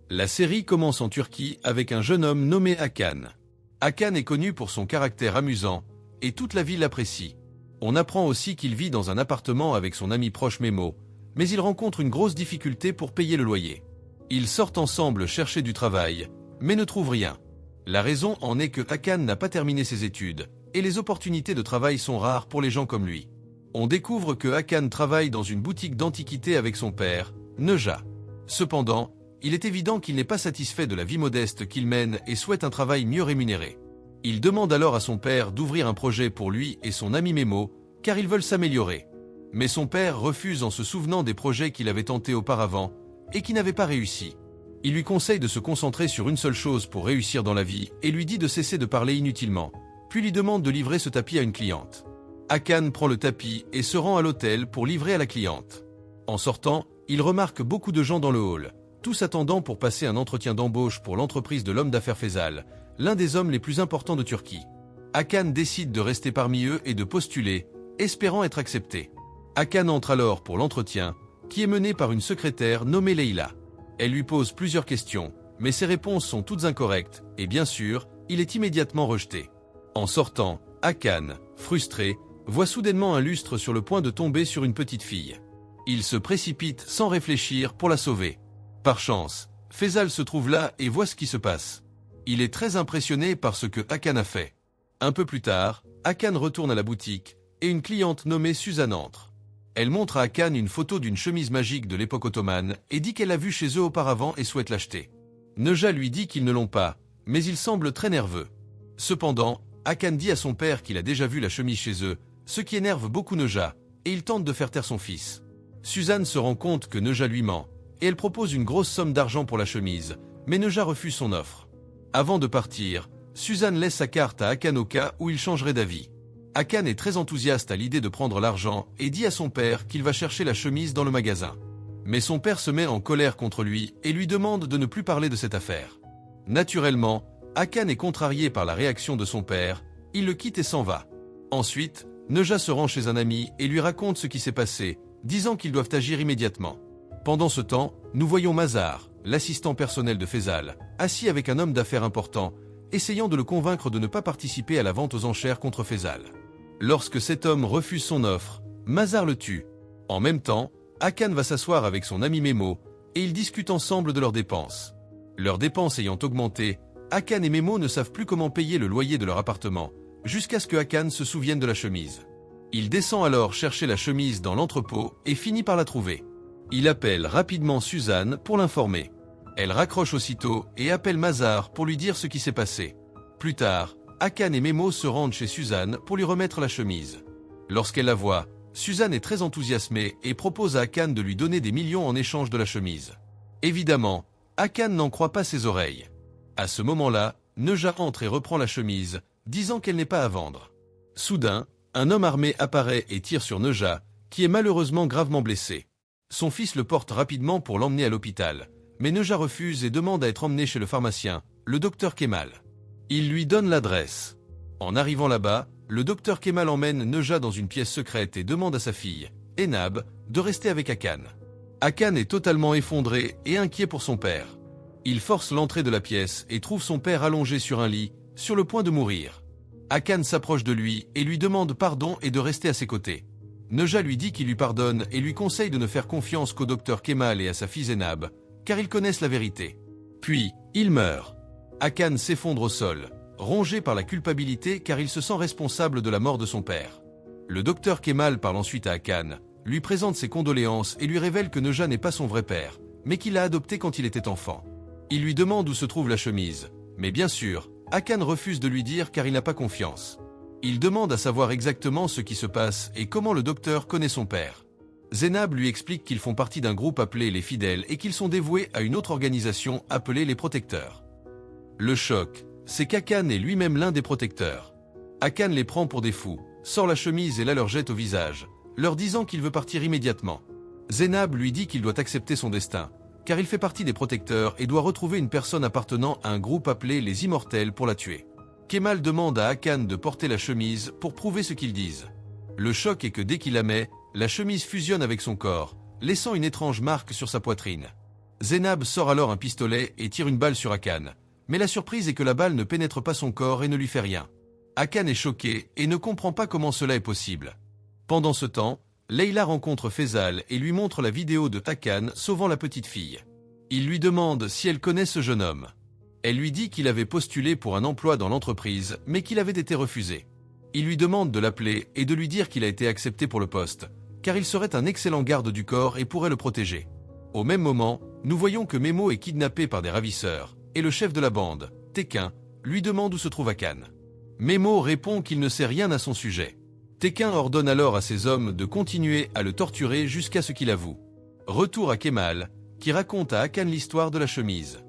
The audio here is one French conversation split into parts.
La série commence en Turquie avec un jeune homme nommé Hakan. Hakan est connu pour son caractère amusant, et toute la ville l'apprécie. On apprend aussi qu'il vit dans un appartement avec son ami proche Memo, mais il rencontre une grosse difficulté pour payer le loyer. Ils sortent ensemble chercher du travail, mais ne trouvent rien. La raison en est que Hakan n'a pas terminé ses études, et les opportunités de travail sont rares pour les gens comme lui. On découvre que Hakan travaille dans une boutique d'antiquités avec son père, Neja. Cependant, il est évident qu'il n'est pas satisfait de la vie modeste qu'il mène et souhaite un travail mieux rémunéré. Il demande alors à son père d'ouvrir un projet pour lui et son ami Memo, car ils veulent s'améliorer. Mais son père refuse en se souvenant des projets qu'il avait tentés auparavant et qui n'avaient pas réussi. Il lui conseille de se concentrer sur une seule chose pour réussir dans la vie et lui dit de cesser de parler inutilement, puis lui demande de livrer ce tapis à une cliente. Hakan prend le tapis et se rend à l'hôtel pour livrer à la cliente. En sortant, il remarque beaucoup de gens dans le hall, tous attendant pour passer un entretien d'embauche pour l'entreprise de l'homme d'affaires Faisal, l'un des hommes les plus importants de Turquie. Hakan décide de rester parmi eux et de postuler, espérant être accepté. Hakan entre alors pour l'entretien, qui est mené par une secrétaire nommée Leila. Elle lui pose plusieurs questions, mais ses réponses sont toutes incorrectes, et bien sûr, il est immédiatement rejeté. En sortant, Hakan, frustré, voit soudainement un lustre sur le point de tomber sur une petite fille. Il se précipite sans réfléchir pour la sauver. Par chance, Faisal se trouve là et voit ce qui se passe. Il est très impressionné par ce que Hakan a fait. Un peu plus tard, Hakan retourne à la boutique, et une cliente nommée Suzanne entre. Elle montre à Hakan une photo d'une chemise magique de l'époque ottomane et dit qu'elle l'a vue chez eux auparavant et souhaite l'acheter. Neja lui dit qu'ils ne l'ont pas, mais il semble très nerveux. Cependant, Hakan dit à son père qu'il a déjà vu la chemise chez eux, ce qui énerve beaucoup Neja, et il tente de faire taire son fils. Suzanne se rend compte que Neja lui ment, et elle propose une grosse somme d'argent pour la chemise, mais Neja refuse son offre. Avant de partir, Suzanne laisse sa carte à Hakan au cas où il changerait d'avis. Hakan est très enthousiaste à l'idée de prendre l'argent et dit à son père qu'il va chercher la chemise dans le magasin. Mais son père se met en colère contre lui et lui demande de ne plus parler de cette affaire. Naturellement, Hakan est contrarié par la réaction de son père, il le quitte et s'en va. Ensuite, Neja se rend chez un ami et lui raconte ce qui s'est passé, disant qu'ils doivent agir immédiatement. Pendant ce temps, nous voyons Mazar, l'assistant personnel de Faisal, assis avec un homme d'affaires important, essayant de le convaincre de ne pas participer à la vente aux enchères contre Faisal. Lorsque cet homme refuse son offre, Mazar le tue. En même temps, Hakan va s'asseoir avec son ami Memo, et ils discutent ensemble de leurs dépenses. Leurs dépenses ayant augmenté, Hakan et Memo ne savent plus comment payer le loyer de leur appartement, jusqu'à ce que Hakan se souvienne de la chemise. Il descend alors chercher la chemise dans l'entrepôt et finit par la trouver. Il appelle rapidement Suzanne pour l'informer. Elle raccroche aussitôt et appelle Mazar pour lui dire ce qui s'est passé. Plus tard, Hakan et Memo se rendent chez Suzanne pour lui remettre la chemise. Lorsqu'elle la voit, Suzanne est très enthousiasmée et propose à Hakan de lui donner des millions en échange de la chemise. Évidemment, Hakan n'en croit pas ses oreilles. À ce moment-là, Neja entre et reprend la chemise, disant qu'elle n'est pas à vendre. Soudain, un homme armé apparaît et tire sur Neja, qui est malheureusement gravement blessé. Son fils le porte rapidement pour l'emmener à l'hôpital, mais Neja refuse et demande à être emmené chez le pharmacien, le docteur Kemal. Il lui donne l'adresse. En arrivant là-bas, le docteur Kemal emmène Neja dans une pièce secrète et demande à sa fille, Enab, de rester avec Hakan. Hakan est totalement effondré et inquiet pour son père. Il force l'entrée de la pièce et trouve son père allongé sur un lit, sur le point de mourir. Hakan s'approche de lui et lui demande pardon et de rester à ses côtés. Neja lui dit qu'il lui pardonne et lui conseille de ne faire confiance qu'au docteur Kemal et à sa fille Zénab, car ils connaissent la vérité. Puis, il meurt. Hakan s'effondre au sol, rongé par la culpabilité car il se sent responsable de la mort de son père. Le docteur Kemal parle ensuite à Hakan, lui présente ses condoléances et lui révèle que Neja n'est pas son vrai père, mais qu'il l'a adopté quand il était enfant. Il lui demande où se trouve la chemise, mais bien sûr, Hakan refuse de lui dire car il n'a pas confiance. Il demande à savoir exactement ce qui se passe et comment le docteur connaît son père. Zénab lui explique qu'ils font partie d'un groupe appelé les Fidèles et qu'ils sont dévoués à une autre organisation appelée les Protecteurs. Le choc, c'est qu'Hakan est lui-même l'un des protecteurs. Hakan les prend pour des fous, sort la chemise et la leur jette au visage, leur disant qu'il veut partir immédiatement. Zénab lui dit qu'il doit accepter son destin, car il fait partie des protecteurs et doit retrouver une personne appartenant à un groupe appelé les Immortels pour la tuer. Kemal demande à Hakan de porter la chemise pour prouver ce qu'ils disent. Le choc est que dès qu'il la met, la chemise fusionne avec son corps, laissant une étrange marque sur sa poitrine. Zénab sort alors un pistolet et tire une balle sur Hakan. Mais la surprise est que la balle ne pénètre pas son corps et ne lui fait rien. Hakan est choqué et ne comprend pas comment cela est possible. Pendant ce temps, Leila rencontre Faisal et lui montre la vidéo de Hakan sauvant la petite fille. Il lui demande si elle connaît ce jeune homme. Elle lui dit qu'il avait postulé pour un emploi dans l'entreprise, mais qu'il avait été refusé. Il lui demande de l'appeler et de lui dire qu'il a été accepté pour le poste, car il serait un excellent garde du corps et pourrait le protéger. Au même moment, nous voyons que Memo est kidnappé par des ravisseurs, et le chef de la bande, Tekin, lui demande où se trouve Hakan. Memo répond qu'il ne sait rien à son sujet. Tekin ordonne alors à ses hommes de continuer à le torturer jusqu'à ce qu'il avoue. Retour à Kemal, qui raconte à Hakan l'histoire de la chemise.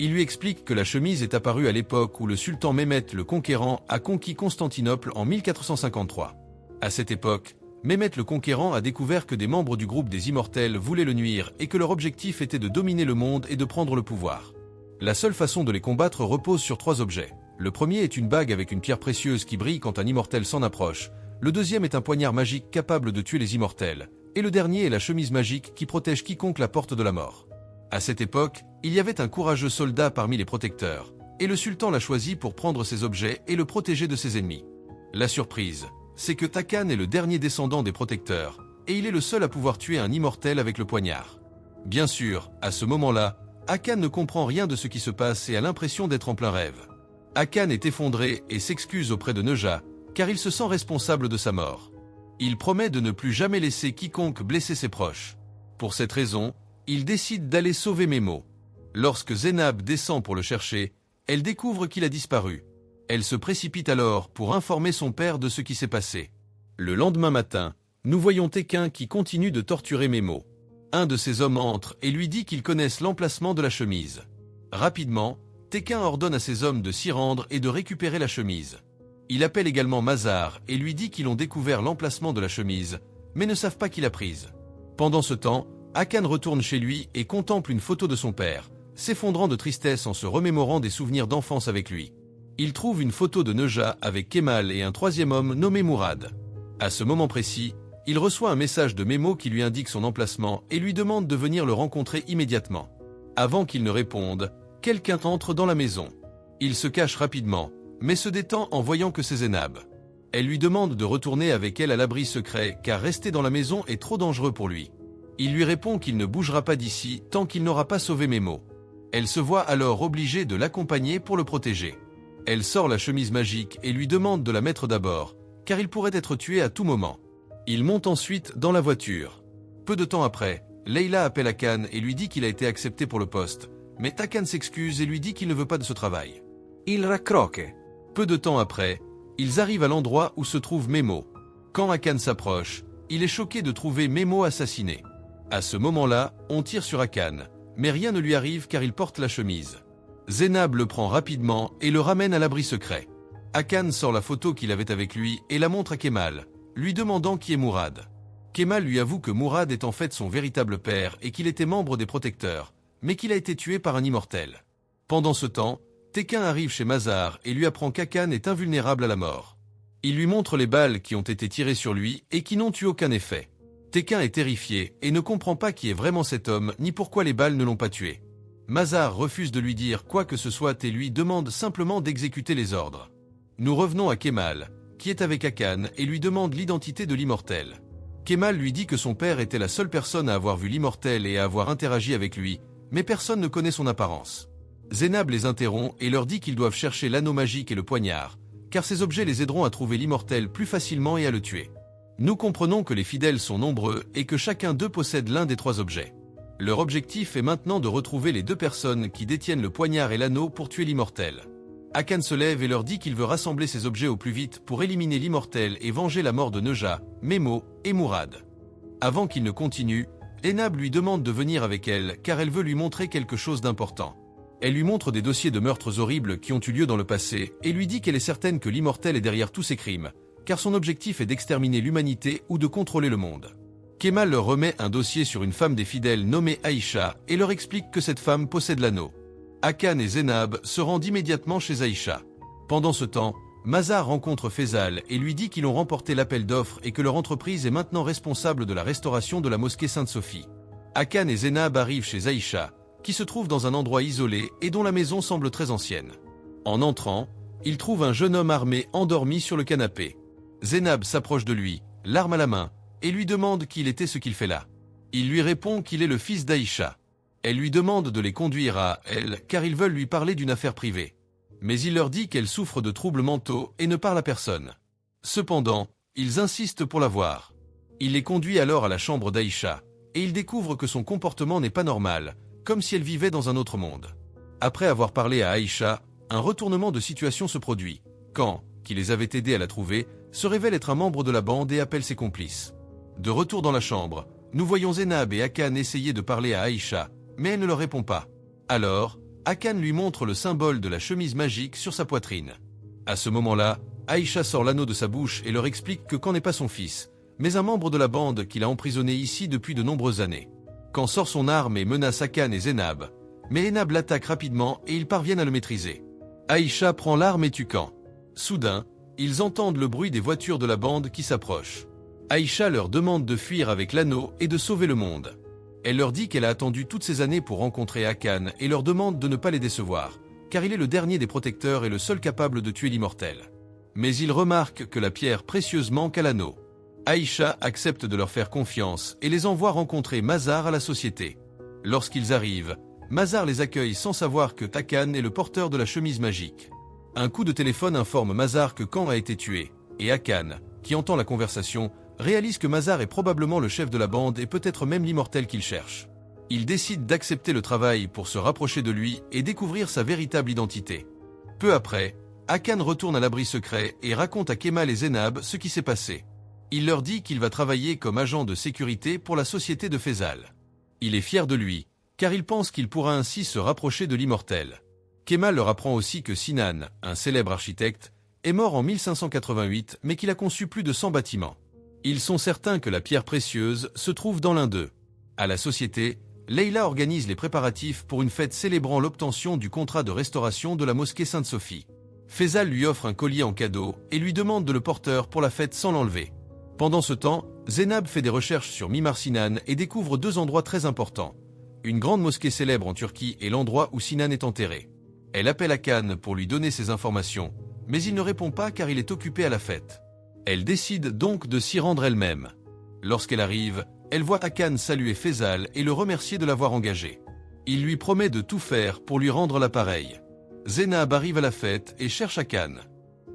Il lui explique que la chemise est apparue à l'époque où le sultan Mehmet le Conquérant a conquis Constantinople en 1453. À cette époque, Mehmet le Conquérant a découvert que des membres du groupe des Immortels voulaient le nuire et que leur objectif était de dominer le monde et de prendre le pouvoir. La seule façon de les combattre repose sur 3 objets. Le premier est une bague avec une pierre précieuse qui brille quand un immortel s'en approche. Le deuxième est un poignard magique capable de tuer les immortels. Et le dernier est la chemise magique qui protège quiconque la porte de la mort. À cette époque, il y avait un courageux soldat parmi les protecteurs, et le sultan l'a choisi pour prendre ces objets et le protéger de ses ennemis. La surprise, c'est que Hakan est le dernier descendant des protecteurs, et il est le seul à pouvoir tuer un immortel avec le poignard. Bien sûr, à ce moment-là, Hakan ne comprend rien de ce qui se passe et a l'impression d'être en plein rêve. Hakan est effondré et s'excuse auprès de Neja, car il se sent responsable de sa mort. Il promet de ne plus jamais laisser quiconque blesser ses proches. Pour cette raison, il décide d'aller sauver Memo. Lorsque Zénab descend pour le chercher, elle découvre qu'il a disparu. Elle se précipite alors pour informer son père de ce qui s'est passé. Le lendemain matin, nous voyons Tekin qui continue de torturer Memo. Un de ses hommes entre et lui dit qu'ils connaissent l'emplacement de la chemise. Rapidement, Tekin ordonne à ses hommes de s'y rendre et de récupérer la chemise. Il appelle également Mazar et lui dit qu'ils ont découvert l'emplacement de la chemise, mais ne savent pas qui l'a prise. Pendant ce temps, Hakan retourne chez lui et contemple une photo de son père, s'effondrant de tristesse en se remémorant des souvenirs d'enfance avec lui. Il trouve une photo de Neja avec Kemal et un troisième homme nommé Mourad. À ce moment précis, il reçoit un message de Memo qui lui indique son emplacement et lui demande de venir le rencontrer immédiatement. Avant qu'il ne réponde, quelqu'un entre dans la maison. Il se cache rapidement, mais se détend en voyant que c'est Zénab. Elle lui demande de retourner avec elle à l'abri secret car rester dans la maison est trop dangereux pour lui. Il lui répond qu'il ne bougera pas d'ici tant qu'il n'aura pas sauvé Memo. Elle se voit alors obligée de l'accompagner pour le protéger. Elle sort la chemise magique et lui demande de la mettre d'abord, car il pourrait être tué à tout moment. Il monte ensuite dans la voiture. Peu de temps après, Leila appelle Hakan et lui dit qu'il a été accepté pour le poste, mais Hakan s'excuse et lui dit qu'il ne veut pas de ce travail. Il raccroche. Peu de temps après, ils arrivent à l'endroit où se trouve Memo. Quand Hakan s'approche, il est choqué de trouver Memo assassiné. À ce moment-là, on tire sur Hakan, mais rien ne lui arrive car il porte la chemise. Zénab le prend rapidement et le ramène à l'abri secret. Hakan sort la photo qu'il avait avec lui et la montre à Kemal, lui demandant qui est Mourad. Kemal lui avoue que Mourad est en fait son véritable père et qu'il était membre des protecteurs, mais qu'il a été tué par un immortel. Pendant ce temps, Tekin arrive chez Mazar et lui apprend qu'Hakan est invulnérable à la mort. Il lui montre les balles qui ont été tirées sur lui et qui n'ont eu aucun effet. Tekin est terrifié et ne comprend pas qui est vraiment cet homme ni pourquoi les balles ne l'ont pas tué. Mazar refuse de lui dire quoi que ce soit et lui demande simplement d'exécuter les ordres. Nous revenons à Kemal, qui est avec Hakan et lui demande l'identité de l'immortel. Kemal lui dit que son père était la seule personne à avoir vu l'immortel et à avoir interagi avec lui, mais personne ne connaît son apparence. Zénab les interrompt et leur dit qu'ils doivent chercher l'anneau magique et le poignard, car ces objets les aideront à trouver l'immortel plus facilement et à le tuer. Nous comprenons que les fidèles sont nombreux et que chacun d'eux possède l'un des 3 objets. Leur objectif est maintenant de retrouver les 2 personnes qui détiennent le poignard et l'anneau pour tuer l'immortel. Hakan se lève et leur dit qu'il veut rassembler ces objets au plus vite pour éliminer l'immortel et venger la mort de Neja, Memo et Mourad. Avant qu'il ne continue, Zénab lui demande de venir avec elle car elle veut lui montrer quelque chose d'important. Elle lui montre des dossiers de meurtres horribles qui ont eu lieu dans le passé et lui dit qu'elle est certaine que l'immortel est derrière tous ces crimes, car son objectif est d'exterminer l'humanité ou de contrôler le monde. Kemal leur remet un dossier sur une femme des fidèles nommée Aïcha et leur explique que cette femme possède l'anneau. Hakan et Zénab se rendent immédiatement chez Aïcha. Pendant ce temps, Mazar rencontre Faisal et lui dit qu'ils ont remporté l'appel d'offres et que leur entreprise est maintenant responsable de la restauration de la mosquée Sainte-Sophie. Hakan et Zénab arrivent chez Aïcha qui se trouve dans un endroit isolé et dont la maison semble très ancienne. En entrant, il trouve un jeune homme armé endormi sur le canapé. Zénab s'approche de lui, l'arme à la main, et lui demande qui il était, ce qu'il fait là. Il lui répond qu'il est le fils d'Aïcha. Elle lui demande de les conduire à elle, car ils veulent lui parler d'une affaire privée. Mais il leur dit qu'elle souffre de troubles mentaux et ne parle à personne. Cependant, ils insistent pour la voir. Il les conduit alors à la chambre d'Aïcha, et il découvre que son comportement n'est pas normal, comme si elle vivait dans un autre monde. Après avoir parlé à Aïcha, un retournement de situation se produit, quand, qui les avait aidés à la trouver, se révèle être un membre de la bande et appelle ses complices. De retour dans la chambre, nous voyons Zénab et Hakan essayer de parler à Aïcha, mais elle ne leur répond pas. Alors, Hakan lui montre le symbole de la chemise magique sur sa poitrine. À ce moment-là, Aïcha sort l'anneau de sa bouche et leur explique que Khan n'est pas son fils, mais un membre de la bande qu'il a emprisonné ici depuis de nombreuses années. Khan sort son arme et menace Hakan et Zénab, mais Zénab l'attaque rapidement et ils parviennent à le maîtriser. Aïcha prend l'arme et tue Khan. Soudain, ils entendent le bruit des voitures de la bande qui s'approchent. Aïcha leur demande de fuir avec l'anneau et de sauver le monde. Elle leur dit qu'elle a attendu toutes ces années pour rencontrer Hakan et leur demande de ne pas les décevoir, car il est le dernier des protecteurs et le seul capable de tuer l'immortel. Mais ils remarquent que la pierre précieuse manque à l'anneau. Aïcha accepte de leur faire confiance et les envoie rencontrer Mazar à la société. Lorsqu'ils arrivent, Mazar les accueille sans savoir que Hakan est le porteur de la chemise magique. Un coup de téléphone informe Mazar que Khan a été tué, et Hakan, qui entend la conversation, réalise que Mazar est probablement le chef de la bande et peut-être même l'immortel qu'il cherche. Il décide d'accepter le travail pour se rapprocher de lui et découvrir sa véritable identité. Peu après, Hakan retourne à l'abri secret et raconte à Kemal et Zénab ce qui s'est passé. Il leur dit qu'il va travailler comme agent de sécurité pour la société de Faisal. Il est fier de lui, car il pense qu'il pourra ainsi se rapprocher de l'immortel. Kemal leur apprend aussi que Sinan, un célèbre architecte, est mort en 1588 mais qu'il a conçu plus de 100 bâtiments. Ils sont certains que la pierre précieuse se trouve dans l'un d'eux. À la société, Leïla organise les préparatifs pour une fête célébrant l'obtention du contrat de restauration de la mosquée Sainte-Sophie. Faisal lui offre un collier en cadeau et lui demande de le porteur pour la fête sans l'enlever. Pendant ce temps, Zénab fait des recherches sur Mimar Sinan et découvre deux endroits très importants. Une grande mosquée célèbre en Turquie et l'endroit où Sinan est enterré. Elle appelle Hakan pour lui donner ces informations, mais il ne répond pas car il est occupé à la fête. Elle décide donc de s'y rendre elle-même. Lorsqu'elle arrive, elle voit Hakan saluer Faisal et le remercier de l'avoir engagé. Il lui promet de tout faire pour lui rendre l'appareil. Zénab arrive à la fête et cherche Hakan.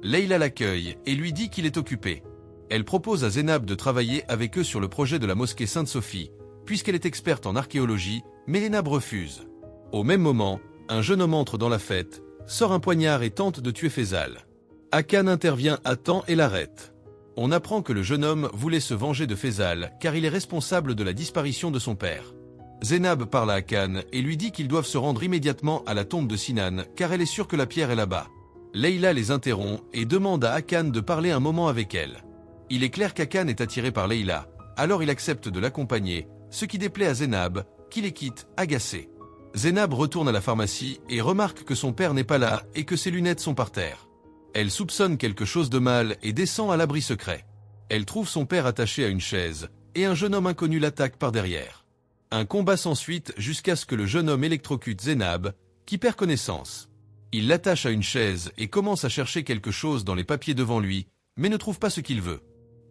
Leïla l'accueille et lui dit qu'il est occupé. Elle propose à Zénab de travailler avec eux sur le projet de la mosquée Sainte-Sophie, puisqu'elle est experte en archéologie, mais Zénab refuse. Au même moment, un jeune homme entre dans la fête, sort un poignard et tente de tuer Faisal. Hakan intervient à temps et l'arrête. On apprend que le jeune homme voulait se venger de Faisal car il est responsable de la disparition de son père. Zénab parle à Hakan et lui dit qu'ils doivent se rendre immédiatement à la tombe de Sinan car elle est sûre que la pierre est là-bas. Leïla les interrompt et demande à Hakan de parler un moment avec elle. Il est clair qu'Hakan est attiré par Leïla, alors il accepte de l'accompagner, ce qui déplaît à Zénab, qui les quitte, agacé. Zénab retourne à la pharmacie et remarque que son père n'est pas là et que ses lunettes sont par terre. Elle soupçonne quelque chose de mal et descend à l'abri secret. Elle trouve son père attaché à une chaise, et un jeune homme inconnu l'attaque par derrière. Un combat s'ensuit jusqu'à ce que le jeune homme électrocute Zénab, qui perd connaissance. Il l'attache à une chaise et commence à chercher quelque chose dans les papiers devant lui, mais ne trouve pas ce qu'il veut.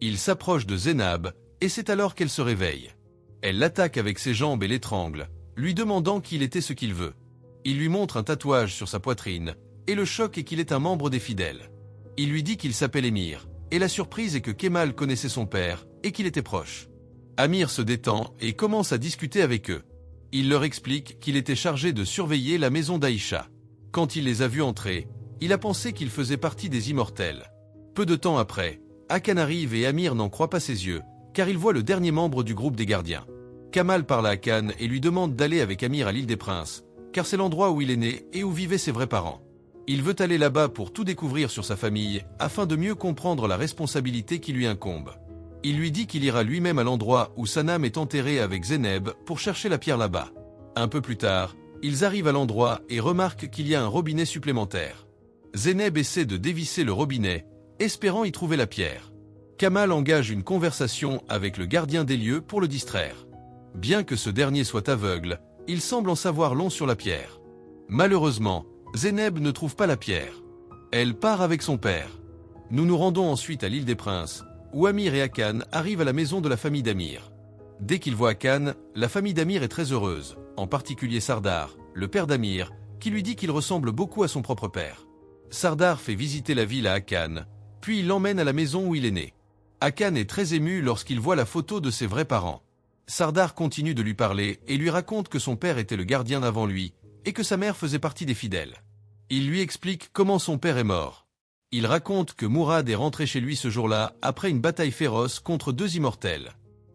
Il s'approche de Zénab, et c'est alors qu'elle se réveille. Elle l'attaque avec ses jambes et l'étrangle, lui demandant qu'il était ce qu'il veut. Il lui montre un tatouage sur sa poitrine, et le choc est qu'il est un membre des fidèles. Il lui dit qu'il s'appelle Émir, et la surprise est que Kemal connaissait son père, et qu'il était proche. Amir se détend et commence à discuter avec eux. Il leur explique qu'il était chargé de surveiller la maison d'Aïcha. Quand il les a vus entrer, il a pensé qu'ils faisaient partie des immortels. Peu de temps après, Hakan arrive et Amir n'en croit pas ses yeux, car il voit le dernier membre du groupe des gardiens. Kamal parle à Hakan et lui demande d'aller avec Amir à l'île des Princes, car c'est l'endroit où il est né et où vivaient ses vrais parents. Il veut aller là-bas pour tout découvrir sur sa famille, afin de mieux comprendre la responsabilité qui lui incombe. Il lui dit qu'il ira lui-même à l'endroit où Sanam est enterré avec Zénab pour chercher la pierre là-bas. Un peu plus tard, ils arrivent à l'endroit et remarquent qu'il y a un robinet supplémentaire. Zénab essaie de dévisser le robinet, espérant y trouver la pierre. Kamal engage une conversation avec le gardien des lieux pour le distraire. Bien que ce dernier soit aveugle, il semble en savoir long sur la pierre. Malheureusement, Zeynep ne trouve pas la pierre. Elle part avec son père. Nous nous rendons ensuite à l'île des Princes, où Amir et Hakan arrivent à la maison de la famille d'Amir. Dès qu'ils voient Hakan, la famille d'Amir est très heureuse, en particulier Sardar, le père d'Amir, qui lui dit qu'il ressemble beaucoup à son propre père. Sardar fait visiter la ville à Hakan, puis il l'emmène à la maison où il est né. Hakan est très ému lorsqu'il voit la photo de ses vrais parents. Sardar continue de lui parler et lui raconte que son père était le gardien avant lui et que sa mère faisait partie des fidèles. Il lui explique comment son père est mort. Il raconte que Mourad est rentré chez lui ce jour-là après une bataille féroce contre 2 immortels.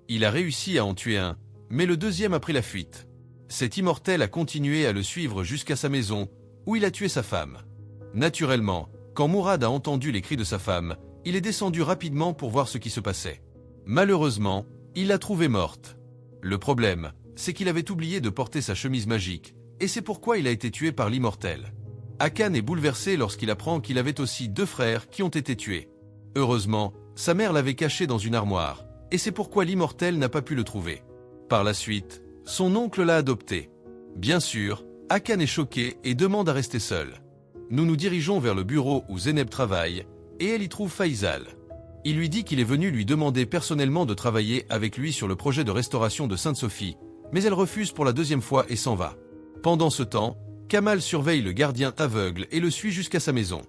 Il a réussi à en tuer un, mais le deuxième a pris la fuite. Cet immortel a continué à le suivre jusqu'à sa maison, où il a tué sa femme. Naturellement, quand Mourad a entendu les cris de sa femme, il est descendu rapidement pour voir ce qui se passait. Malheureusement, il l'a trouvée morte. Le problème, c'est qu'il avait oublié de porter sa chemise magique, et c'est pourquoi il a été tué par l'immortel. Hakan est bouleversé lorsqu'il apprend qu'il avait aussi 2 frères qui ont été tués. Heureusement, sa mère l'avait caché dans une armoire, et c'est pourquoi l'immortel n'a pas pu le trouver. Par la suite, son oncle l'a adopté. Bien sûr, Hakan est choqué et demande à rester seul. Nous nous dirigeons vers le bureau où Zeynep travaille, et elle y trouve Faisal. Il lui dit qu'il est venu lui demander personnellement de travailler avec lui sur le projet de restauration de Sainte-Sophie, mais elle refuse pour la 2e fois et s'en va. Pendant ce temps, Kamal surveille le gardien aveugle et le suit jusqu'à sa maison.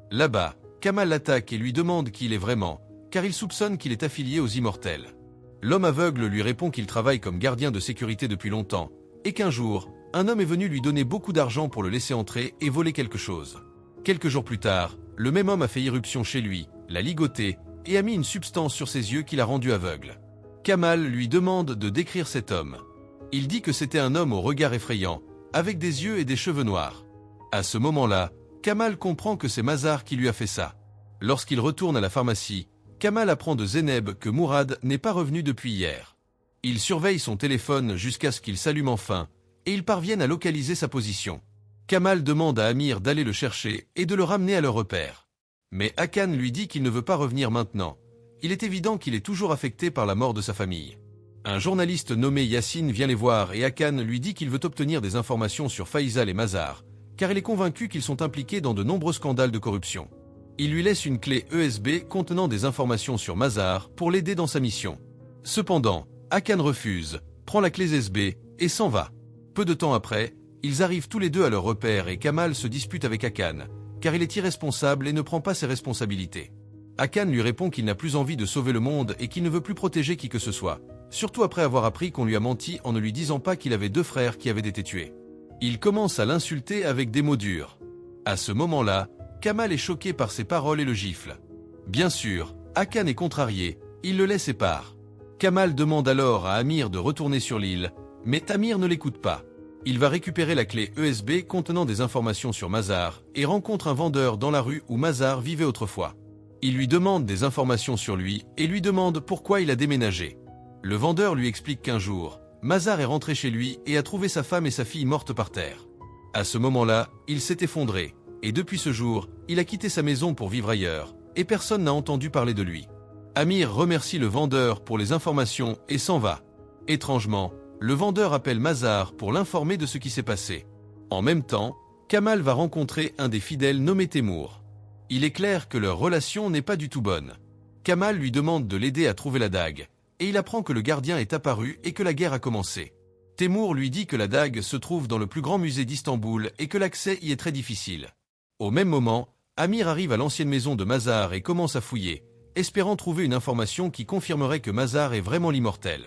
Là-bas, Kamal l'attaque et lui demande qui il est vraiment, car il soupçonne qu'il est affilié aux immortels. L'homme aveugle lui répond qu'il travaille comme gardien de sécurité depuis longtemps, et qu'un jour, un homme est venu lui donner beaucoup d'argent pour le laisser entrer et voler quelque chose. Quelques jours plus tard, le même homme a fait irruption chez lui, l'a ligoté, et a mis une substance sur ses yeux qui l'a rendu aveugle. Kamal lui demande de décrire cet homme. Il dit que c'était un homme au regard effrayant, avec des yeux et des cheveux noirs. À ce moment-là, Kamal comprend que c'est Mazar qui lui a fait ça. Lorsqu'il retourne à la pharmacie, Kamal apprend de Zeynep que Mourad n'est pas revenu depuis hier. Il surveille son téléphone jusqu'à ce qu'il s'allume enfin, et ils parviennent à localiser sa position. Kamal demande à Amir d'aller le chercher et de le ramener à leur repère. Mais Hakan lui dit qu'il ne veut pas revenir maintenant. Il est évident qu'il est toujours affecté par la mort de sa famille. Un journaliste nommé Yassine vient les voir et Hakan lui dit qu'il veut obtenir des informations sur Faisal et Mazar, car il est convaincu qu'ils sont impliqués dans de nombreux scandales de corruption. Il lui laisse une clé USB contenant des informations sur Mazar pour l'aider dans sa mission. Cependant, Hakan refuse, prend la clé USB et s'en va. Peu de temps après, ils arrivent tous les deux à leur repère et Kamal se dispute avec Hakan, car il est irresponsable et ne prend pas ses responsabilités. Hakan lui répond qu'il n'a plus envie de sauver le monde et qu'il ne veut plus protéger qui que ce soit, surtout après avoir appris qu'on lui a menti en ne lui disant pas qu'il avait 2 frères qui avaient été tués. Il commence à l'insulter avec des mots durs. À ce moment-là, Kamal est choqué par ses paroles et le gifle. Bien sûr, Hakan est contrarié, il le laisse et part. Kamal demande alors à Amir de retourner sur l'île, mais Amir ne l'écoute pas. Il va récupérer la clé USB contenant des informations sur Mazar et rencontre un vendeur dans la rue où Mazar vivait autrefois. Il lui demande des informations sur lui et lui demande pourquoi il a déménagé. Le vendeur lui explique qu'un jour, Mazar est rentré chez lui et a trouvé sa femme et sa fille mortes par terre. À ce moment-là, il s'est effondré, et depuis ce jour, il a quitté sa maison pour vivre ailleurs, et personne n'a entendu parler de lui. Amir remercie le vendeur pour les informations et s'en va. Étrangement, le vendeur appelle Mazar pour l'informer de ce qui s'est passé. En même temps, Kamal va rencontrer un des fidèles nommé Temour. Il est clair que leur relation n'est pas du tout bonne. Kamal lui demande de l'aider à trouver la dague, et il apprend que le gardien est apparu et que la guerre a commencé. Temour lui dit que la dague se trouve dans le plus grand musée d'Istanbul et que l'accès y est très difficile. Au même moment, Amir arrive à l'ancienne maison de Mazar et commence à fouiller, espérant trouver une information qui confirmerait que Mazar est vraiment l'immortel.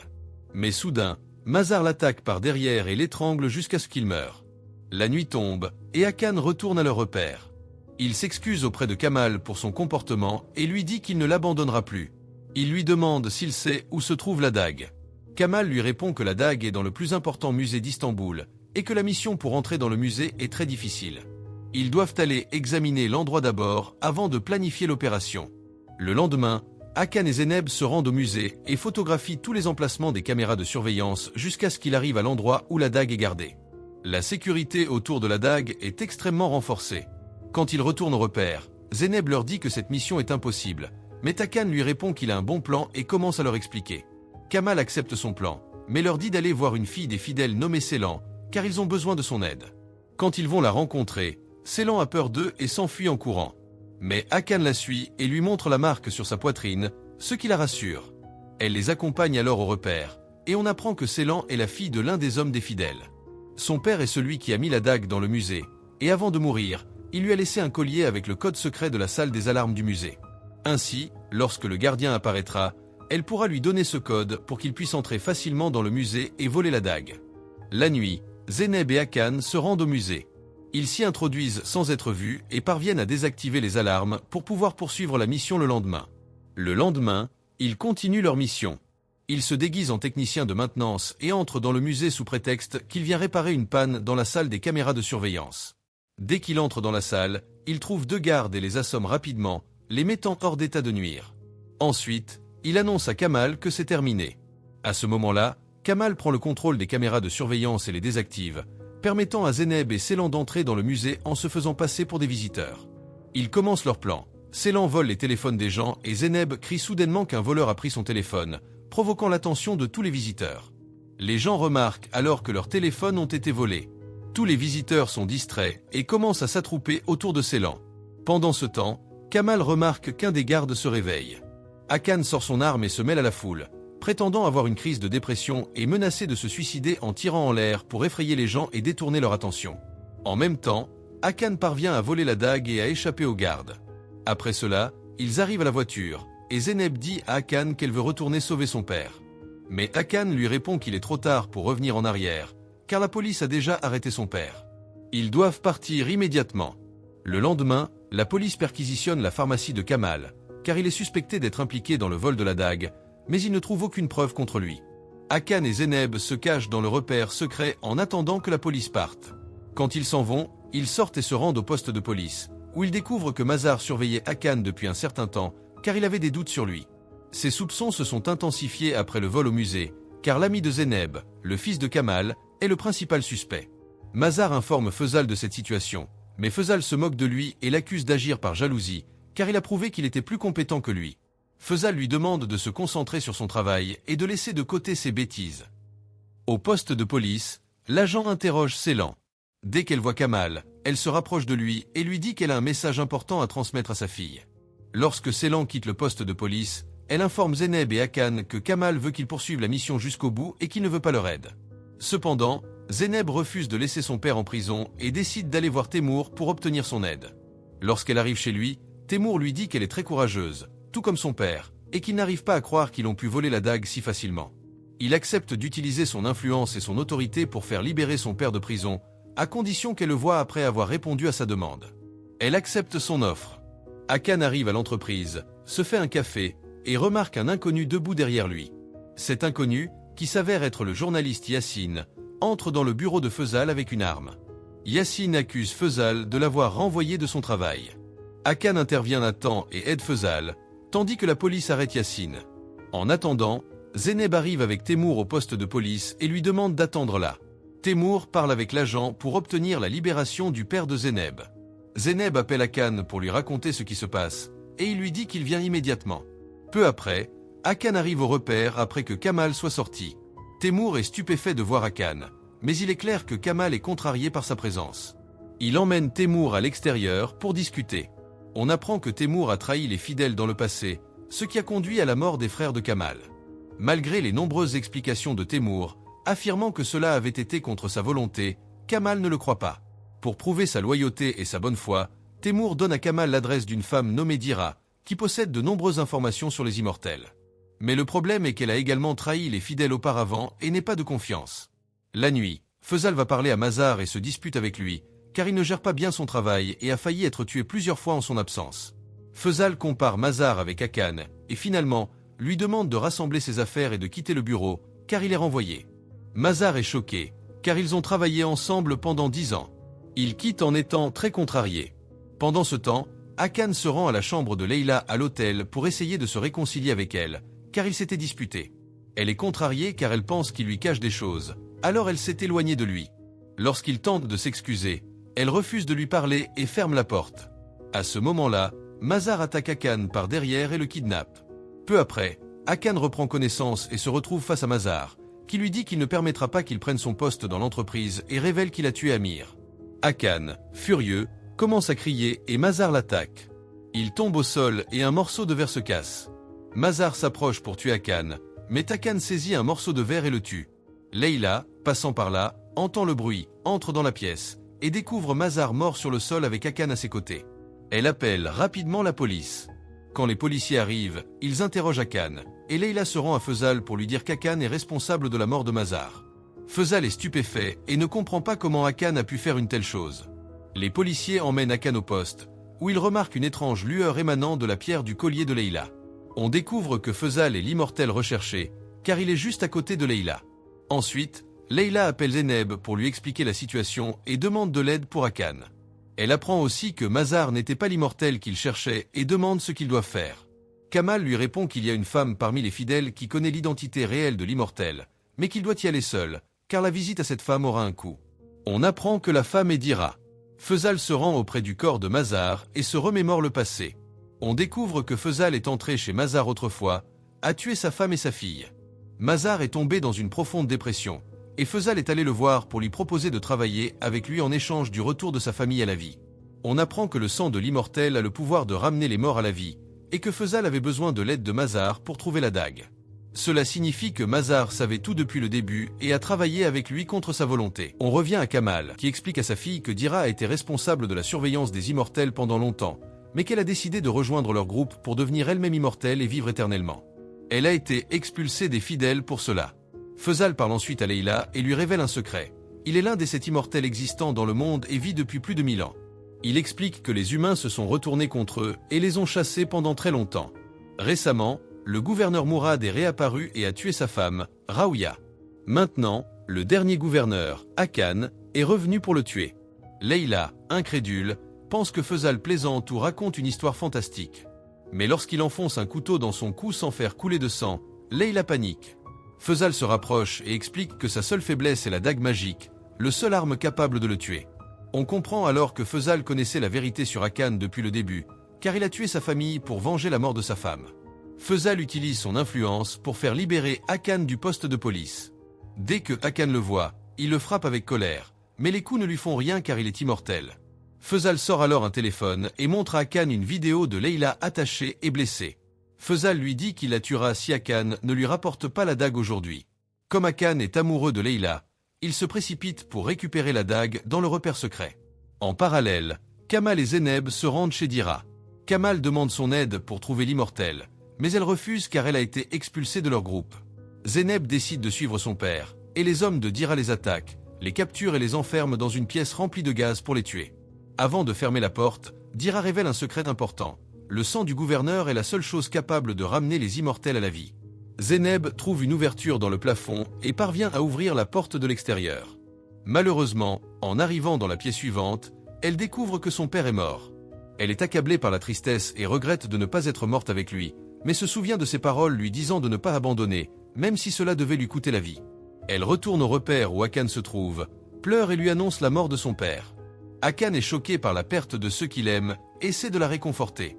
Mais soudain, Mazar l'attaque par derrière et l'étrangle jusqu'à ce qu'il meure. La nuit tombe, et Hakan retourne à leur repère. Il s'excuse auprès de Kamal pour son comportement et lui dit qu'il ne l'abandonnera plus. Il lui demande s'il sait où se trouve la dague. Kamal lui répond que la dague est dans le plus important musée d'Istanbul et que la mission pour entrer dans le musée est très difficile. Ils doivent aller examiner l'endroit d'abord avant de planifier l'opération. Le lendemain, Hakan et Zeynep se rendent au musée et photographient tous les emplacements des caméras de surveillance jusqu'à ce qu'il arrive à l'endroit où la dague est gardée. La sécurité autour de la dague est extrêmement renforcée. Quand ils retournent au repère, Zeynep leur dit que cette mission est impossible, mais Hakan lui répond qu'il a un bon plan et commence à leur expliquer. Kamal accepte son plan, mais leur dit d'aller voir une fille des fidèles nommée Ceylan, car ils ont besoin de son aide. Quand ils vont la rencontrer, Ceylan a peur d'eux et s'enfuit en courant. Mais Hakan la suit et lui montre la marque sur sa poitrine, ce qui la rassure. Elle les accompagne alors au repère, et on apprend que Ceylan est la fille de l'un des hommes des fidèles. Son père est celui qui a mis la dague dans le musée, et avant de mourir, il lui a laissé un collier avec le code secret de la salle des alarmes du musée. Ainsi, lorsque le gardien apparaîtra, elle pourra lui donner ce code pour qu'il puisse entrer facilement dans le musée et voler la dague. La nuit, Zeynep et Hakan se rendent au musée. Ils s'y introduisent sans être vus et parviennent à désactiver les alarmes pour pouvoir poursuivre la mission le lendemain. Le lendemain, ils continuent leur mission. Ils se déguisent en techniciens de maintenance et entrent dans le musée sous prétexte qu'il vient réparer une panne dans la salle des caméras de surveillance. Dès qu'il entre dans la salle, il trouve 2 gardes et les assomme rapidement, les mettant hors d'état de nuire. Ensuite, il annonce à Kamal que c'est terminé. À ce moment-là, Kamal prend le contrôle des caméras de surveillance et les désactive, permettant à Zeynep et Ceylan d'entrer dans le musée en se faisant passer pour des visiteurs. Ils commencent leur plan. Ceylan vole les téléphones des gens et Zeynep crie soudainement qu'un voleur a pris son téléphone, provoquant l'attention de tous les visiteurs. Les gens remarquent alors que leurs téléphones ont été volés. Tous les visiteurs sont distraits et commencent à s'attrouper autour de Ceylan. Pendant ce temps, Kamal remarque qu'un des gardes se réveille. Hakan sort son arme et se mêle à la foule, prétendant avoir une crise de dépression et menacé de se suicider en tirant en l'air pour effrayer les gens et détourner leur attention. En même temps, Hakan parvient à voler la dague et à échapper aux gardes. Après cela, ils arrivent à la voiture, et Zeynep dit à Hakan qu'elle veut retourner sauver son père. Mais Hakan lui répond qu'il est trop tard pour revenir en arrière, car la police a déjà arrêté son père. Ils doivent partir immédiatement. Le lendemain, la police perquisitionne la pharmacie de Kamal, car il est suspecté d'être impliqué dans le vol de la dague, mais il ne trouve aucune preuve contre lui. Hakan et Zeynep se cachent dans le repère secret en attendant que la police parte. Quand ils s'en vont, ils sortent et se rendent au poste de police, où ils découvrent que Mazar surveillait Hakan depuis un certain temps, car il avait des doutes sur lui. Ses soupçons se sont intensifiés après le vol au musée, car l'ami de Zeynep, le fils de Kamal, est le principal suspect. Mazar informe Feuzal de cette situation, mais Feuzal se moque de lui et l'accuse d'agir par jalousie, car il a prouvé qu'il était plus compétent que lui. Feuzal lui demande de se concentrer sur son travail et de laisser de côté ses bêtises. Au poste de police, l'agent interroge Ceylan. Dès qu'elle voit Kamal, elle se rapproche de lui et lui dit qu'elle a un message important à transmettre à sa fille. Lorsque Ceylan quitte le poste de police, elle informe Zeynep et Hakan que Kamal veut qu'ils poursuivent la mission jusqu'au bout et qu'il ne veut pas leur aide. Cependant, Zeynep refuse de laisser son père en prison et décide d'aller voir Temour pour obtenir son aide. Lorsqu'elle arrive chez lui, Temour lui dit qu'elle est très courageuse, tout comme son père, et qu'il n'arrive pas à croire qu'ils ont pu voler la dague si facilement. Il accepte d'utiliser son influence et son autorité pour faire libérer son père de prison, à condition qu'elle le voie après avoir répondu à sa demande. Elle accepte son offre. Hakan arrive à l'entreprise, se fait un café, et remarque un inconnu debout derrière lui. Cet inconnu, qui s'avère être le journaliste Yassine, entre dans le bureau de Feuzal avec une arme. Yassine accuse Feuzal de l'avoir renvoyé de son travail. Hakan intervient à temps et aide Feuzal, tandis que la police arrête Yassine. En attendant, Zeynep arrive avec Temour au poste de police et lui demande d'attendre là. Temour parle avec l'agent pour obtenir la libération du père de Zeynep. Zeynep appelle Hakan pour lui raconter ce qui se passe, et il lui dit qu'il vient immédiatement. Peu après, Hakan arrive au repère après que Kamal soit sorti. Temour est stupéfait de voir Hakan, mais il est clair que Kamal est contrarié par sa présence. Il emmène Temour à l'extérieur pour discuter. On apprend que Temour a trahi les fidèles dans le passé, ce qui a conduit à la mort des frères de Kamal. Malgré les nombreuses explications de Temour, affirmant que cela avait été contre sa volonté, Kamal ne le croit pas. Pour prouver sa loyauté et sa bonne foi, Temour donne à Kamal l'adresse d'une femme nommée Dira, qui possède de nombreuses informations sur les immortels. Mais le problème est qu'elle a également trahi les fidèles auparavant et n'est pas de confiance. La nuit, Feuzal va parler à Mazar et se dispute avec lui, car il ne gère pas bien son travail et a failli être tué plusieurs fois en son absence. Feuzal compare Mazar avec Hakan, et finalement, lui demande de rassembler ses affaires et de quitter le bureau, car il est renvoyé. Mazar est choqué, car ils ont travaillé ensemble pendant 10 ans. Il quitte en étant très contrarié. Pendant ce temps, Hakan se rend à la chambre de Leila à l'hôtel pour essayer de se réconcilier avec elle, car ils s'étaient disputés. Elle est contrariée car elle pense qu'il lui cache des choses, alors elle s'est éloignée de lui. Lorsqu'il tente de s'excuser, elle refuse de lui parler et ferme la porte. À ce moment-là, Mazar attaque Hakan par derrière et le kidnappe. Peu après, Hakan reprend connaissance et se retrouve face à Mazar, qui lui dit qu'il ne permettra pas qu'il prenne son poste dans l'entreprise et révèle qu'il a tué Amir. Hakan, furieux, commence à crier et Mazar l'attaque. Il tombe au sol et un morceau de verre se casse. Mazar s'approche pour tuer Hakan, mais Hakan saisit un morceau de verre et le tue. Leila, passant par là, entend le bruit, entre dans la pièce et découvre Mazar mort sur le sol avec Hakan à ses côtés. Elle appelle rapidement la police. Quand les policiers arrivent, ils interrogent Hakan, et Leila se rend à Faisal pour lui dire qu'Hakan est responsable de la mort de Mazar. Faisal est stupéfait et ne comprend pas comment Hakan a pu faire une telle chose. Les policiers emmènent Hakan au poste, où il remarque une étrange lueur émanant de la pierre du collier de Leila. On découvre que Faisal est l'immortel recherché, car il est juste à côté de Leila. Ensuite, Leila appelle Zeynep pour lui expliquer la situation et demande de l'aide pour Hakan. Elle apprend aussi que Mazar n'était pas l'immortel qu'il cherchait et demande ce qu'il doit faire. Kamal lui répond qu'il y a une femme parmi les fidèles qui connaît l'identité réelle de l'immortel, mais qu'il doit y aller seul, car la visite à cette femme aura un coût. On apprend que la femme est Dira. Faisal se rend auprès du corps de Mazar et se remémore le passé. On découvre que Faisal est entré chez Mazar autrefois, a tué sa femme et sa fille. Mazar est tombé dans une profonde dépression, et Faisal est allé le voir pour lui proposer de travailler avec lui en échange du retour de sa famille à la vie. On apprend que le sang de l'immortel a le pouvoir de ramener les morts à la vie, et que Faisal avait besoin de l'aide de Mazar pour trouver la dague. Cela signifie que Mazar savait tout depuis le début et a travaillé avec lui contre sa volonté. On revient à Kamal, qui explique à sa fille que Dira a été responsable de la surveillance des immortels pendant longtemps, mais qu'elle a décidé de rejoindre leur groupe pour devenir elle-même immortelle et vivre éternellement. Elle a été expulsée des fidèles pour cela. Faisal parle ensuite à Leila et lui révèle un secret. Il est l'un des 7 immortels existants dans le monde et vit depuis plus de 1000 ans. Il explique que les humains se sont retournés contre eux et les ont chassés pendant très longtemps. Récemment, le gouverneur Mourad est réapparu et a tué sa femme, Raouya. Maintenant, le dernier gouverneur, Hakan, est revenu pour le tuer. Leila, incrédule, pense que Faisal plaisante ou raconte une histoire fantastique. Mais lorsqu'il enfonce un couteau dans son cou sans faire couler de sang, Leila panique. Faisal se rapproche et explique que sa seule faiblesse est la dague magique, le seul arme capable de le tuer. On comprend alors que Faisal connaissait la vérité sur Hakan depuis le début, car il a tué sa famille pour venger la mort de sa femme. Faisal utilise son influence pour faire libérer Hakan du poste de police. Dès que Hakan le voit, il le frappe avec colère, mais les coups ne lui font rien car il est immortel. Faisal sort alors un téléphone et montre à Hakan une vidéo de Leila attachée et blessée. Faisal lui dit qu'il la tuera si Hakan ne lui rapporte pas la dague aujourd'hui. Comme Hakan est amoureux de Leila, il se précipite pour récupérer la dague dans le repère secret. En parallèle, Kamal et Zeynep se rendent chez Dira. Kamal demande son aide pour trouver l'immortel, mais elle refuse car elle a été expulsée de leur groupe. Zeynep décide de suivre son père, et les hommes de Dira les attaquent, les capturent et les enferment dans une pièce remplie de gaz pour les tuer. Avant de fermer la porte, Dira révèle un secret important. Le sang du gouverneur est la seule chose capable de ramener les immortels à la vie. Zeynep trouve une ouverture dans le plafond et parvient à ouvrir la porte de l'extérieur. Malheureusement, en arrivant dans la pièce suivante, elle découvre que son père est mort. Elle est accablée par la tristesse et regrette de ne pas être morte avec lui, mais se souvient de ses paroles lui disant de ne pas abandonner, même si cela devait lui coûter la vie. Elle retourne au repère où Hakan se trouve, pleure et lui annonce la mort de son père. Hakan est choqué par la perte de ceux qu'il aime, et essaie de la réconforter.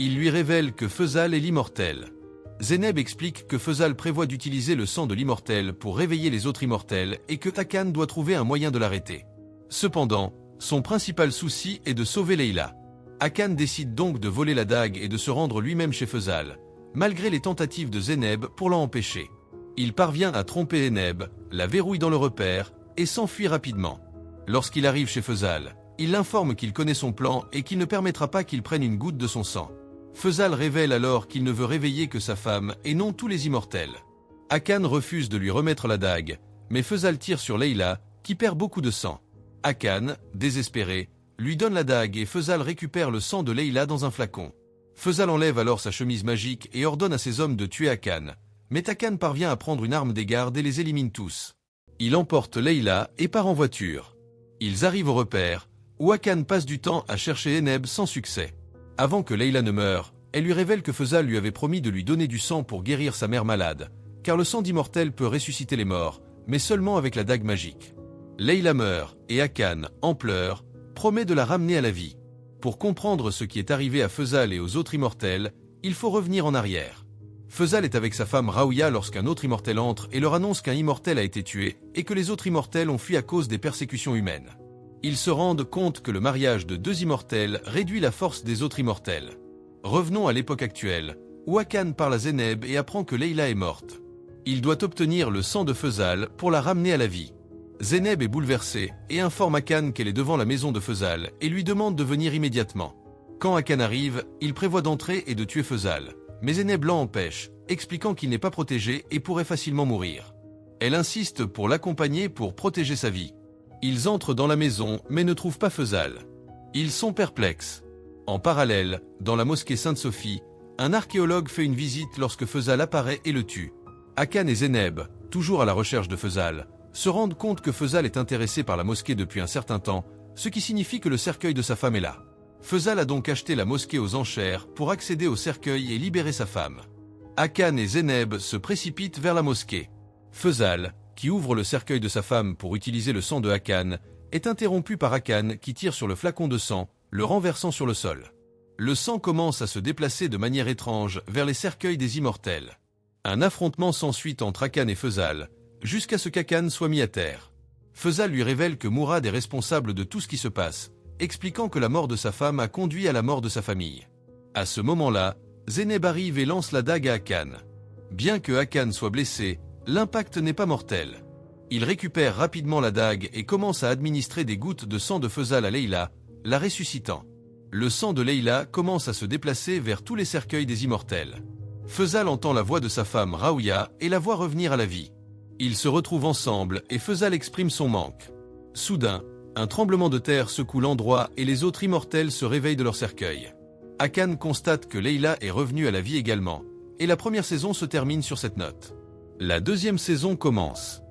Il lui révèle que Faisal est l'immortel. Zeynep explique que Faisal prévoit d'utiliser le sang de l'immortel pour réveiller les autres immortels et que Hakan doit trouver un moyen de l'arrêter. Cependant, son principal souci est de sauver Leila. Hakan décide donc de voler la dague et de se rendre lui-même chez Faisal, malgré les tentatives de Zeynep pour l'en empêcher. Il parvient à tromper Zeynep, la verrouille dans le repère et s'enfuit rapidement. Lorsqu'il arrive chez Faisal, il l'informe qu'il connaît son plan et qu'il ne permettra pas qu'il prenne une goutte de son sang. Faisal révèle alors qu'il ne veut réveiller que sa femme et non tous les immortels. Hakan refuse de lui remettre la dague, mais Faisal tire sur Leila, qui perd beaucoup de sang. Hakan, désespéré, lui donne la dague et Faisal récupère le sang de Leila dans un flacon. Faisal enlève alors sa chemise magique et ordonne à ses hommes de tuer Hakan, mais Hakan parvient à prendre une arme des gardes et les élimine tous. Il emporte Leila et part en voiture. Ils arrivent au repère, où Hakan passe du temps à chercher Zeynep sans succès. Avant que Leila ne meure, elle lui révèle que Faisal lui avait promis de lui donner du sang pour guérir sa mère malade, car le sang d'immortel peut ressusciter les morts, mais seulement avec la dague magique. Leila meurt, et Hakan, en pleurs, promet de la ramener à la vie. Pour comprendre ce qui est arrivé à Faisal et aux autres immortels, il faut revenir en arrière. Faisal est avec sa femme Raouya lorsqu'un autre immortel entre et leur annonce qu'un immortel a été tué et que les autres immortels ont fui à cause des persécutions humaines. Ils se rendent compte que le mariage de deux immortels réduit la force des autres immortels. Revenons à l'époque actuelle, où Akan parle à Zéneb et apprend que Leila est morte. Il doit obtenir le sang de Faisal pour la ramener à la vie. Zéneb est bouleversée et informe Akan qu'elle est devant la maison de Faisal et lui demande de venir immédiatement. Quand Akan arrive, il prévoit d'entrer et de tuer Faisal. Mais Zéneb l'empêche, expliquant qu'il n'est pas protégé et pourrait facilement mourir. Elle insiste pour l'accompagner pour protéger sa vie. Ils entrent dans la maison mais ne trouvent pas Faisal. Ils sont perplexes. En parallèle, dans la mosquée Sainte-Sophie, un archéologue fait une visite lorsque Faisal apparaît et le tue. Akan et Zéneb, toujours à la recherche de Faisal, se rendent compte que Faisal est intéressé par la mosquée depuis un certain temps, ce qui signifie que le cercueil de sa femme est là. Faisal a donc acheté la mosquée aux enchères pour accéder au cercueil et libérer sa femme. Akan et Zéneb se précipitent vers la mosquée. Faisal, qui ouvre le cercueil de sa femme pour utiliser le sang de Akan, est interrompu par Akan qui tire sur le flacon de sang, le renversant sur le sol. Le sang commence à se déplacer de manière étrange vers les cercueils des immortels. Un affrontement s'ensuit entre Akan et Faisal, jusqu'à ce qu'Akan soit mis à terre. Faisal lui révèle que Mourad est responsable de tout ce qui se passe, expliquant que la mort de sa femme a conduit à la mort de sa famille. À ce moment-là, Zéneb arrive et lance la dague à Akan. Bien que Akan soit blessé, l'impact n'est pas mortel. Il récupère rapidement la dague et commence à administrer des gouttes de sang de Faisal à Leila, la ressuscitant. Le sang de Leila commence à se déplacer vers tous les cercueils des immortels. Faisal entend la voix de sa femme Raouya et la voit revenir à la vie. Ils se retrouvent ensemble et Faisal exprime son manque. Soudain, un tremblement de terre secoue l'endroit et les autres immortels se réveillent de leur cercueil. Akan constate que Leila est revenue à la vie également, et la première saison se termine sur cette note. La deuxième saison commence.